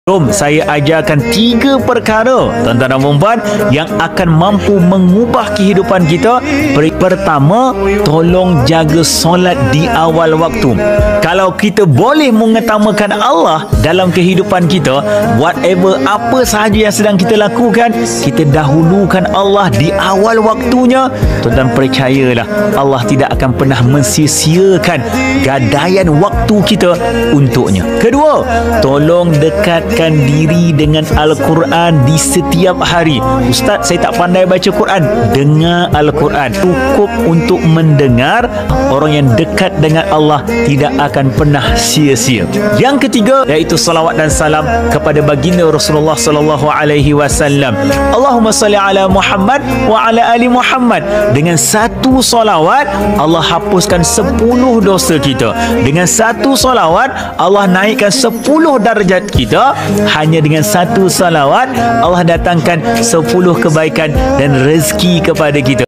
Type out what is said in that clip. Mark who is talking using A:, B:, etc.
A: Jom saya ajarkan 3 perkara tuan-tuan dan puan yang akan mampu mengubah kehidupan kita. Pertama, tolong jaga solat di awal waktu. Kalau kita boleh mengutamakan Allah dalam kehidupan kita, whatever apa sahaja yang sedang kita lakukan, kita dahulukan Allah di awal waktunya. Tuan-tuan percayalah, Allah tidak akan pernah mensia-siakan gadaian waktu kita untuknya. Kedua, tolong dekatkan diri dengan Al-Quran di setiap hari. Ustaz, saya tak pandai baca Quran. Dengar Al-Quran. Cukup untuk mendengar. Orang yang dekat dengan Allah tidak akan pernah sia-sia. Yang ketiga, iaitu salawat dan salam kepada baginda Rasulullah sallallahu alaihi wasallam. Allahumma salli ala Muhammad wa ala ali Muhammad. Dengan satu salawat, Allah hapuskan 10 dosa kita. Dengan satu salawat, Allah naikkan 10 darjat kita. Hanya dengan satu salawat, Allah datangkan 10 kebaikan dan rezeki kepada kita.